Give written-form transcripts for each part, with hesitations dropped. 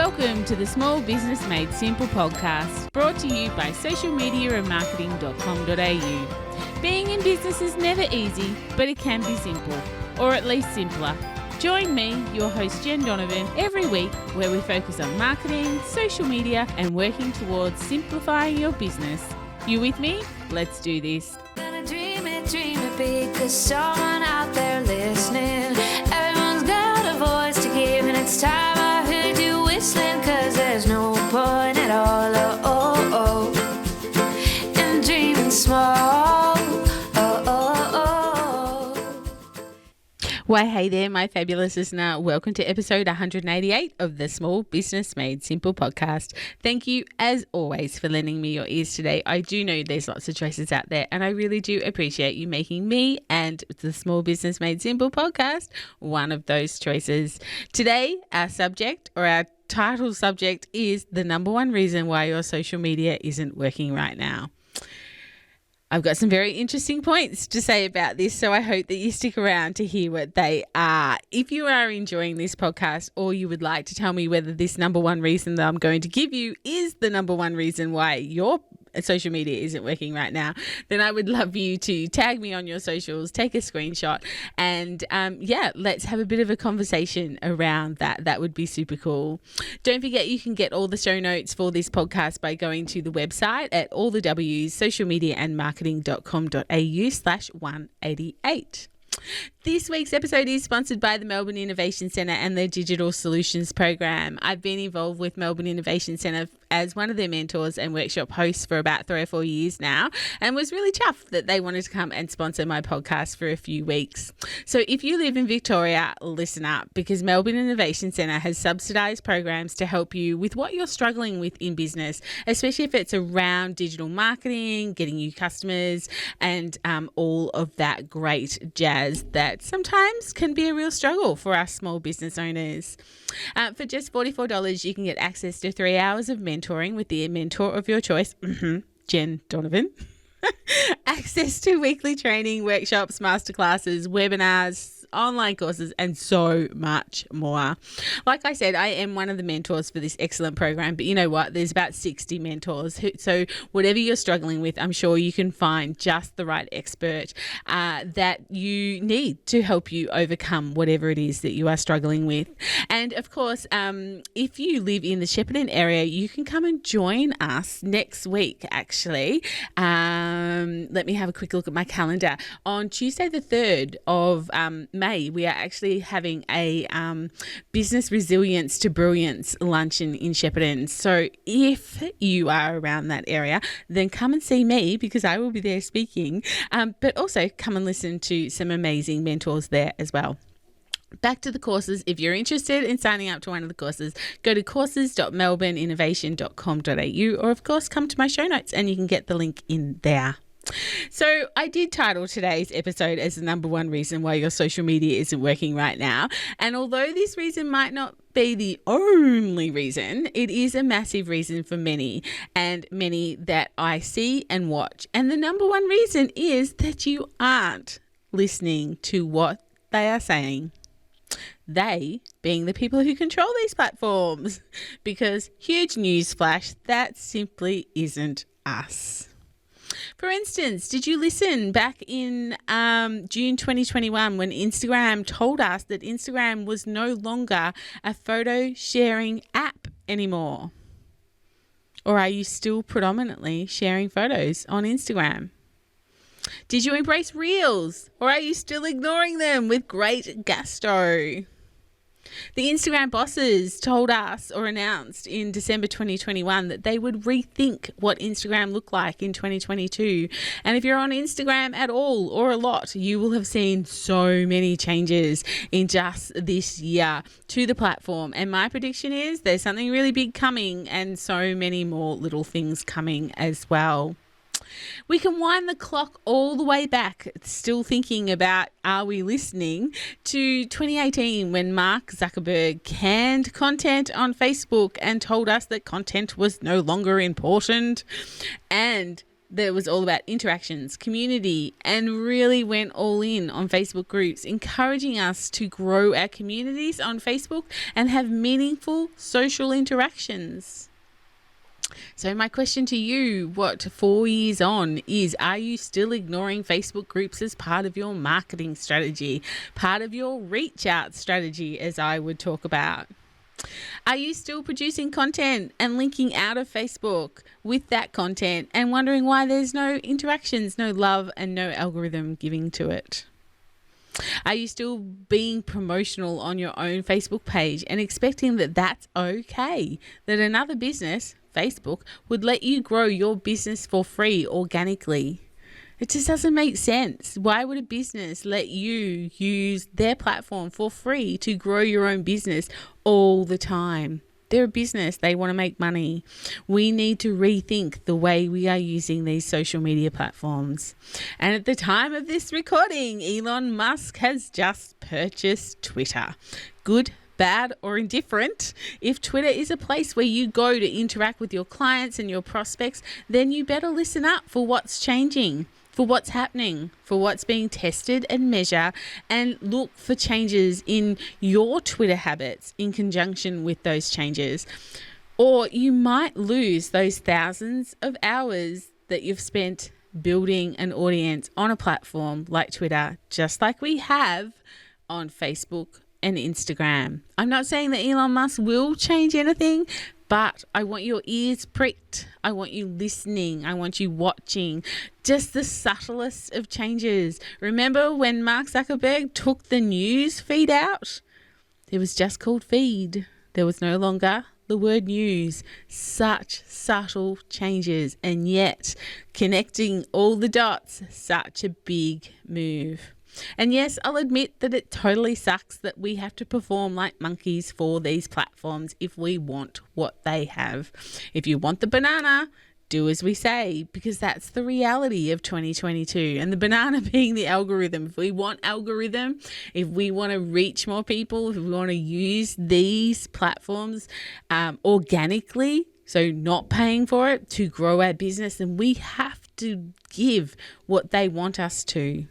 Welcome to the Small Business Made Simple podcast, brought to you by socialmediaandmarketing.com.au. Being in business is never easy, but it can be simple, or at least simpler. Join me, your host Jen Donovan, every week where we focus on marketing, social media, and working towards simplifying your business. You with me? Let's do this. Gonna dream it big, 'cause someone out there listening. Everyone's got a voice to give, and it's time I heard you whistling, 'cause there's no point at all, in dreaming small. Why, hey there, my fabulous listener. Welcome to episode 188 of the Small Business Made Simple podcast. Thank you, as always, for lending me your ears today. I do know there's lots of choices out there, and I really do appreciate you making me and the Small Business Made Simple podcast one of those choices. Today, our subject, or our title subject, is the number one reason why your social media isn't working right now. I've got some very interesting points to say about this, so I hope that you stick around to hear what they are. If you are enjoying this podcast, or you would like to tell me whether this number one reason that I'm going to give you is the number one reason why your social media isn't working right now, then I would love you to tag me on your socials, take a screenshot, and let's have a bit of a conversation around that. That would be super cool. Don't forget, you can get all the show notes for this podcast by going to the website at allthews socialmediaandmarketing.com.au/188. This week's episode is sponsored by the Melbourne Innovation Centre and their Digital Solutions Program. I've been involved with Melbourne Innovation Centre as one of their mentors and workshop hosts for about 3 or 4 years now, and was really chuffed that they wanted to come and sponsor my podcast for a few weeks. So if you live in Victoria, listen up, because Melbourne Innovation Centre has subsidised programs to help you with what you're struggling with in business, especially if it's around digital marketing, getting you customers, and all of that great jazz that sometimes can be a real struggle for us small business owners. For just $44, you can get access to 3 hours of mentoring with the mentor of your choice, Jen Donovan. Access to weekly training, workshops, masterclasses, webinars, online courses, and so much more. Like I said, I am one of the mentors for this excellent program, but you know what? There's about 60 mentors. So whatever you're struggling with, I'm sure you can find just the right expert that you need to help you overcome whatever it is that you are struggling with. And of course, if you live in the Shepparton area, you can come and join us next week, actually. Let me have a quick look at my calendar. On Tuesday the 3rd of May, we are actually having a Business Resilience to Brilliance luncheon in Shepparton. So if you are around that area, then come and see me, because I will be there speaking, but also come and listen to some amazing mentors there as well. Back to the courses. If you're interested in signing up to one of the courses, go to courses.melbourneinnovation.com.au, or of course come to my show notes and you can get the link in there. So I did title today's episode as the number one reason why your social media isn't working right now. And although this reason might not be the only reason, it is a massive reason for many, and many that I see and watch. And the number one reason is that you aren't listening to what they are saying. They being the people who control these platforms, because huge news flash, that simply isn't us. For instance, did you listen back in June 2021 when Instagram told us that Instagram was no longer a photo sharing app anymore? Or are you still predominantly sharing photos on Instagram? Did you embrace Reels, or are you still ignoring them with great gusto? The Instagram bosses told us, or announced in December 2021, that they would rethink what Instagram looked like in 2022. And if you're on Instagram at all or a lot, you will have seen so many changes in just this year to the platform. And my prediction is there's something really big coming, and so many more little things coming as well. We can wind the clock all the way back, still thinking about, are we listening, to 2018 when Mark Zuckerberg canned content on Facebook and told us that content was no longer important. And that was all about interactions, community, and really went all in on Facebook groups, encouraging us to grow our communities on Facebook and have meaningful social interactions. So my question to you, 4 years on, is are you still ignoring Facebook groups as part of your marketing strategy, part of your reach out strategy, as I would talk about? Are you still producing content and linking out of Facebook with that content and wondering why there's no interactions, no love, and no algorithm giving to it? Are you still being promotional on your own Facebook page and expecting that that's okay, that another business, Facebook, would let you grow your business for free organically? It just doesn't make sense. Why would a business let you use their platform for free to grow your own business all the time? They're a business. They want to make money. We need to rethink the way we are using these social media platforms. And at the time of this recording, Elon Musk has just purchased Twitter. Good, bad, or indifferent, if Twitter is a place where you go to interact with your clients and your prospects, then you better listen up for what's changing, for what's happening, for what's being tested and measured, and look for changes in your Twitter habits in conjunction with those changes. Or you might lose those thousands of hours that you've spent building an audience on a platform like Twitter, just like we have on Facebook and Instagram. I'm not saying that Elon Musk will change anything, but I want your ears pricked. I want you listening. I want you watching just the subtlest of changes. Remember when Mark Zuckerberg took the news feed out? It was just called feed. There was no longer the word news. Such subtle changes, and yet connecting all the dots, such a big move. And yes, I'll admit that it totally sucks that we have to perform like monkeys for these platforms if we want what they have. If you want the banana, do as we say, because that's the reality of 2022. And the banana being the algorithm. If we want algorithm, if we want to reach more people, if we want to use these platforms organically, so not paying for it to grow our business, then we have to give what they want us to.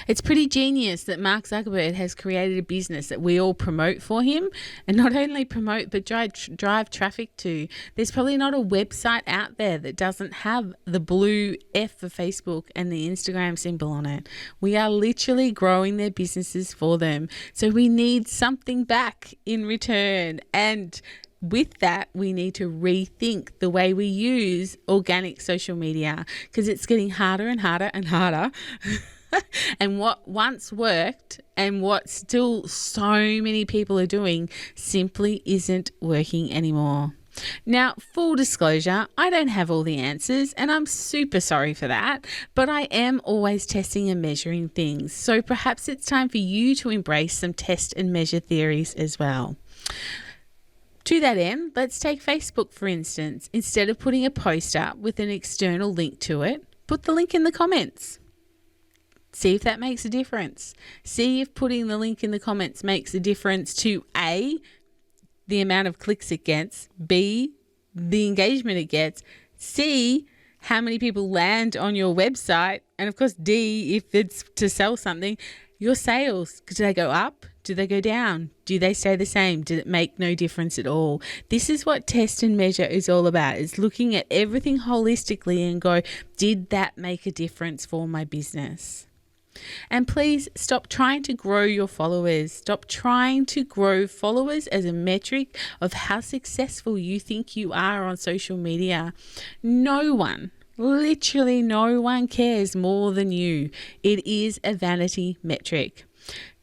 It's pretty genius that Mark Zuckerberg has created a business that we all promote for him, and not only promote but drive traffic to. There's probably not a website out there that doesn't have the blue F for Facebook and the Instagram symbol on it. We are literally growing their businesses for them. So we need something back in return, and with that, we need to rethink the way we use organic social media, because it's getting harder and harder and harder. And what once worked and what still so many people are doing simply isn't working anymore. Now, full disclosure, I don't have all the answers, and I'm super sorry for that, but I am always testing and measuring things. So perhaps it's time for you to embrace some test and measure theories as well. To that end, let's take Facebook, for instance. Instead of putting a post up with an external link to it, put the link in the comments. See if that makes a difference. See if putting the link in the comments makes a difference to A, the amount of clicks it gets, B, the engagement it gets, C, how many people land on your website, and of course D, if it's to sell something, your sales. Do they go up? Do they go down? Do they stay the same? Did it make no difference at all? This is what test and measure is all about. It's looking at everything holistically and go, did that make a difference for my business? And please stop trying to grow your followers. Stop trying to grow followers as a metric of how successful you think you are on social media. No one, literally no one cares more than you. It is a vanity metric.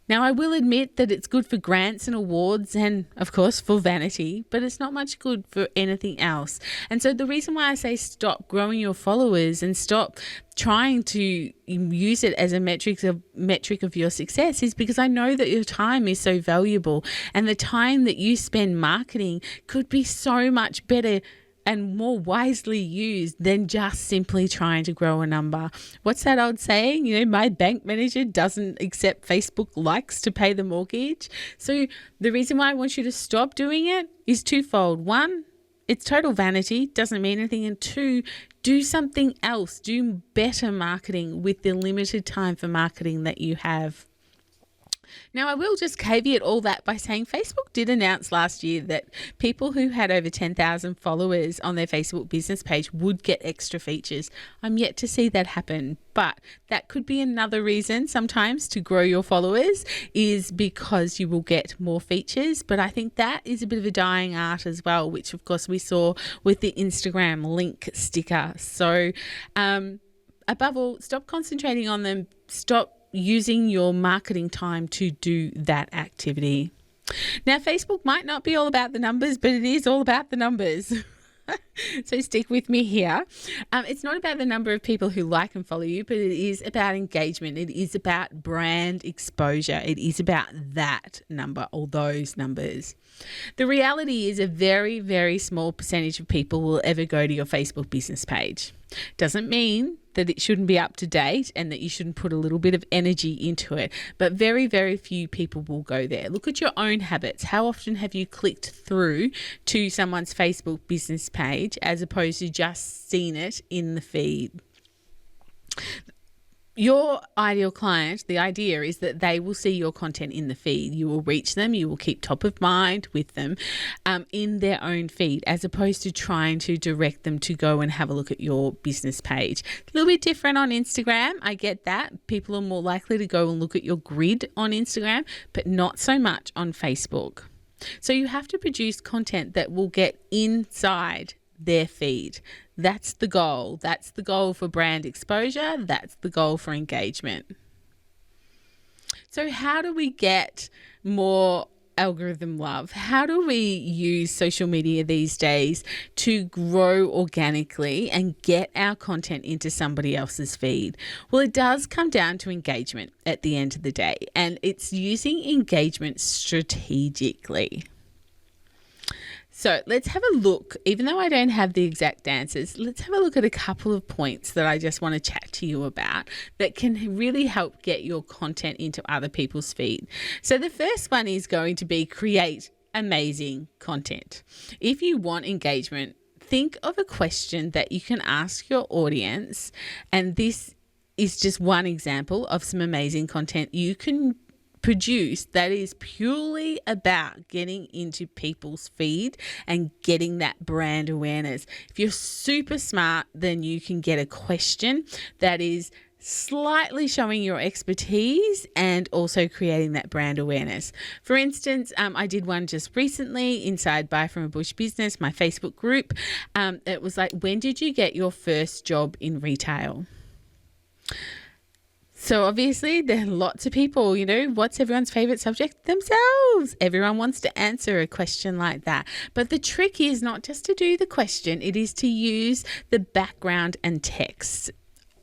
Now, I will admit that it's good for grants and awards and, of course, for vanity, but it's not much good for anything else. And so the reason why I say stop growing your followers and stop trying to use it as a metric of your success is because I know that your time is so valuable, and the time that you spend marketing could be so much better and more wisely used than just simply trying to grow a number. What's that old saying? You know, my bank manager doesn't accept Facebook likes to pay the mortgage. So the reason why I want you to stop doing it is twofold. One, it's total vanity, doesn't mean anything. And 2, do something else. Do better marketing with the limited time for marketing that you have. Now, I will just caveat all that by saying Facebook did announce last year that people who had over 10,000 followers on their Facebook business page would get extra features. I'm yet to see that happen, but that could be another reason sometimes to grow your followers, is because you will get more features. But I think that is a bit of a dying art as well, which of course we saw with the Instagram link sticker. So above all, stop concentrating on them. Stop using your marketing time to do that activity. Now, Facebook might not be all about the numbers, but it is all about the numbers. So stick with me here. It's not about the number of people who like and follow you, but it is about engagement. It is about brand exposure. It is about that number or those numbers. The reality is a very, very small percentage of people will ever go to your Facebook business page. Doesn't mean that it shouldn't be up to date and that you shouldn't put a little bit of energy into it, but very, very few people will go there. Look at your own habits. How often have you clicked through to someone's Facebook business page as opposed to just seen it in the feed? Your ideal client, the idea is that they will see your content in the feed. You will reach them, you will keep top of mind with them in their own feed, as opposed to trying to direct them to go and have a look at your business page. A little bit different on Instagram, I get that. People are more likely to go and look at your grid on Instagram, but not so much on Facebook. So you have to produce content that will get inside their feed. That's the goal. That's the goal for brand exposure. That's the goal for engagement. So how do we get more algorithm love? How do we use social media these days to grow organically and get our content into somebody else's feed? Well, it does come down to engagement at the end of the day, and it's using engagement strategically. So let's have a look. Even though I don't have the exact answers, let's have a look at a couple of points that I just want to chat to you about that can really help get your content into other people's feed. So the first one is going to be create amazing content. If you want engagement, think of a question that you can ask your audience, and this is just one example of some amazing content you can produce that is purely about getting into people's feed and getting that brand awareness. If you're super smart, then you can get a question that is slightly showing your expertise and also creating that brand awareness. For instance, I did one just recently inside Buy From a Bush Business, my Facebook group. It was like, when did you get your first job in retail? So obviously there are lots of people, what's everyone's favorite subject? Themselves. Everyone wants to answer a question like that. But the trick is not just to do the question, it is to use the background and text.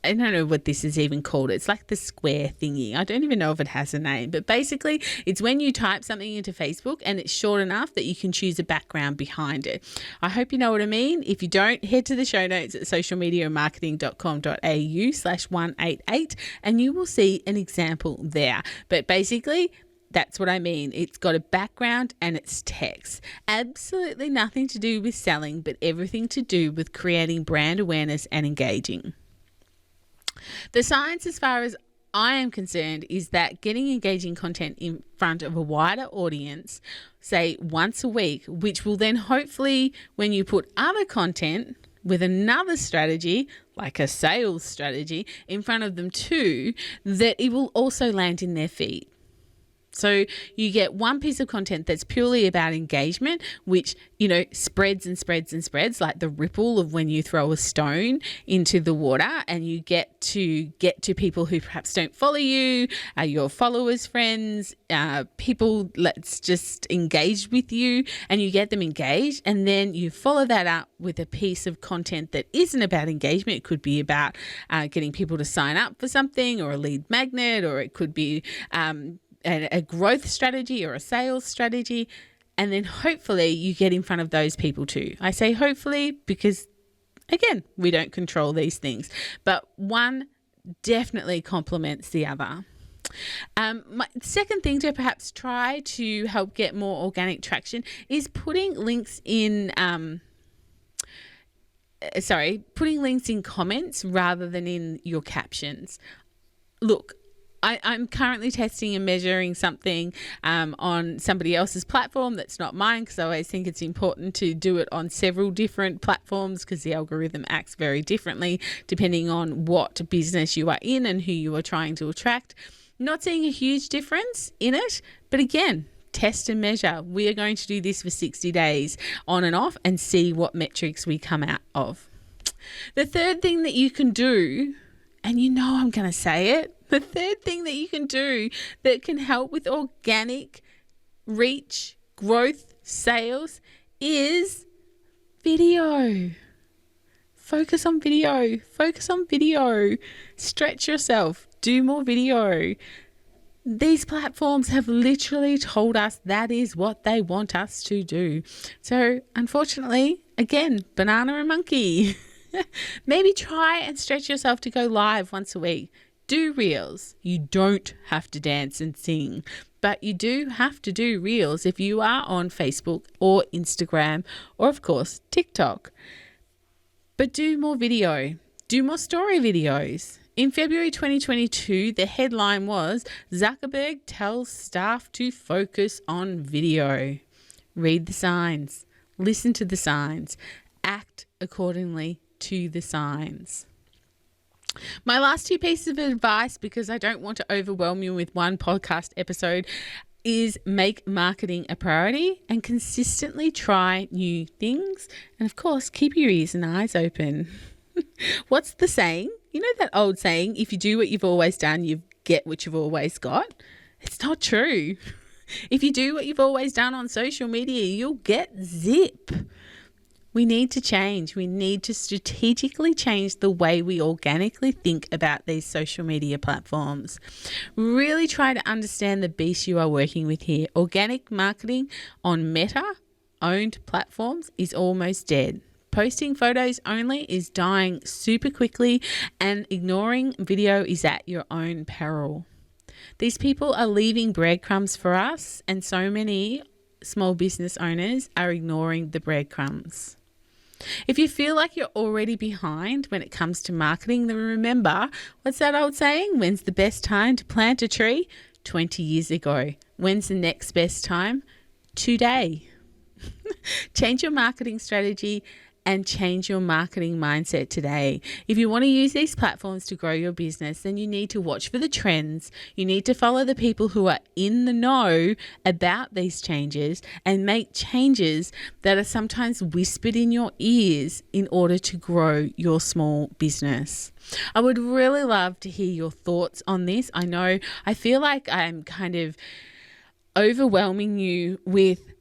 I don't know what this is even called. It's like the square thingy. I don't even know if it has a name, but basically it's when you type something into Facebook and it's short enough that you can choose a background behind it. I hope you know what I mean. If you don't, head to the show notes at socialmediamarketing.com.au/188 and you will see an example there. But basically, that's what I mean. It's got a background and it's text. Absolutely nothing to do with selling, but everything to do with creating brand awareness and engaging. The science, as far as I am concerned, is that getting engaging content in front of a wider audience, say once a week, which will then hopefully, when you put other content with another strategy, like a sales strategy, in front of them too, that it will also land in their feed. So you get one piece of content that's purely about engagement, which, spreads and spreads and spreads like the ripple of when you throw a stone into the water, and you get to people who perhaps don't follow you, your followers, friends, people let's just engage with you, and you get them engaged, and then you follow that up with a piece of content that isn't about engagement. It could be about getting people to sign up for something, or a lead magnet, or it could be a growth strategy or a sales strategy, and then hopefully you get in front of those people too. I say hopefully because, again, we don't control these things, but one definitely complements the other. My second thing to perhaps try to help get more organic traction is putting links in putting links in comments rather than in your captions. Look, I'm currently testing and measuring something on somebody else's platform that's not mine, because I always think it's important to do it on several different platforms, because the algorithm acts very differently depending on what business you are in and who you are trying to attract. Not seeing a huge difference in it, but again, test and measure. We are going to do this for 60 days on and off and see what metrics we come out of. The third thing that you can do, and you know I'm going to say it, the third thing that you can do that can help with organic reach, growth, sales is video. Focus on video. Focus on video. Stretch yourself. Do more video. These platforms have literally told us that is what they want us to do. So unfortunately, again, banana and monkey. Maybe try and stretch yourself to go live once a week. Do reels. You don't have to dance and sing, but you do have to do reels if you are on Facebook or Instagram or, of course, TikTok. But do more video. Do more story videos. In February 2022, the headline was Zuckerberg tells staff to focus on video. Read the signs. Listen to the signs. Act accordingly to the signs. My last two pieces of advice, because I don't want to overwhelm you with one podcast episode, is make marketing a priority and consistently try new things. And of course, keep your ears and eyes open. What's the saying? You know that old saying, if you do what you've always done, you get what you've always got? It's not true. If you do what you've always done on social media, you'll get zip. We need to change. We need to strategically change the way we organically think about these social media platforms. Really try to understand the beast you are working with here. Organic marketing on Meta-owned platforms is almost dead. Posting photos only is dying super quickly, and ignoring video is at your own peril. These people are leaving breadcrumbs for us, and so many small business owners are ignoring the breadcrumbs. If you feel like you're already behind when it comes to marketing, then remember, what's that old saying? When's the best time to plant a tree? 20 years ago. When's the next best time? Today. Change your marketing strategy and change your marketing mindset today. If you want to use these platforms to grow your business, then you need to watch for the trends. You need to follow the people who are in the know about these changes and make changes that are sometimes whispered in your ears in order to grow your small business. I would really love to hear your thoughts on this. I feel like I'm kind of overwhelming you with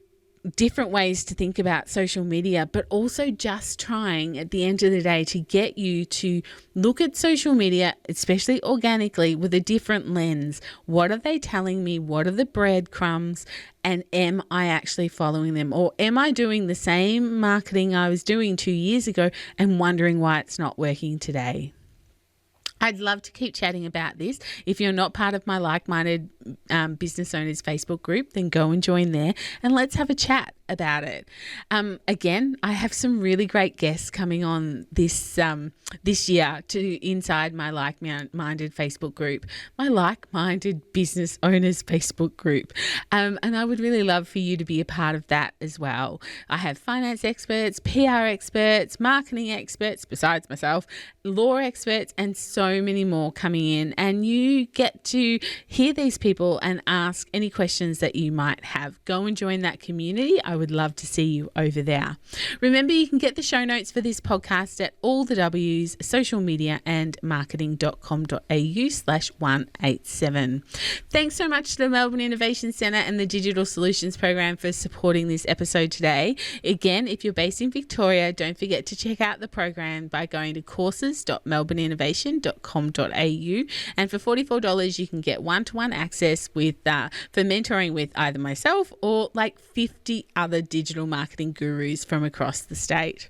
different ways to think about social media, but also just trying at the end of the day to get you to look at social media, especially organically, with a different lens. What are they telling me? What are the breadcrumbs? And am I actually following them? Or am I doing the same marketing I was doing 2 years ago and wondering why it's not working today? I'd love to keep chatting about this. If you're not part of my like-minded business owners Facebook group, then go and join there and let's have a chat about it. Again, I have some really great guests coming on this year to inside my like-minded Facebook group, my like-minded business owners Facebook group. And I would really love for you to be a part of that as well. I have finance experts, PR experts, marketing experts, besides myself, law experts, and so many more coming in. And you get to hear these people and ask any questions that you might have. Go and join that community. I would love to see you over there. Remember, you can get the show notes for this podcast at all the W's, social media and marketing.com.au/187. Thanks so much to the Melbourne Innovation Centre and the Digital Solutions Program for supporting this episode today. Again, if you're based in Victoria, don't forget to check out the program by going to courses.melbourneinnovation.com.au, and for $44 you can get one-to-one access with for mentoring with either myself or like 50 other digital marketing gurus from across the state.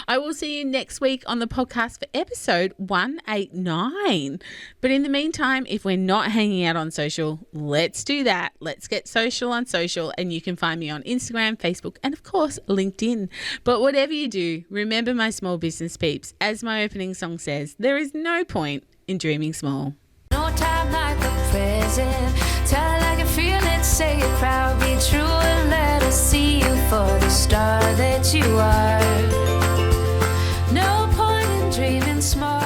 I will see you next week on the podcast for episode 189. But in the meantime, if we're not hanging out on social, let's do that. Let's get social on social, and you can find me on Instagram, Facebook, and of course, LinkedIn. But whatever you do, remember my small business peeps. As my opening song says, there is no point in dreaming small. No time like the present. Tell it like you feel it, say it proud, be true, and let us see you for the star that you are. No point in dreaming small.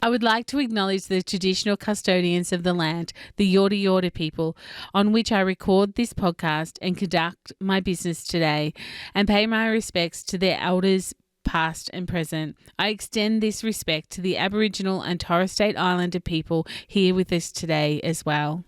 I would like to acknowledge the traditional custodians of the land, the Yorta Yorta people, on which I record this podcast and conduct my business today, and pay my respects to their elders, past and present. I extend this respect to the Aboriginal and Torres Strait Islander people here with us today as well.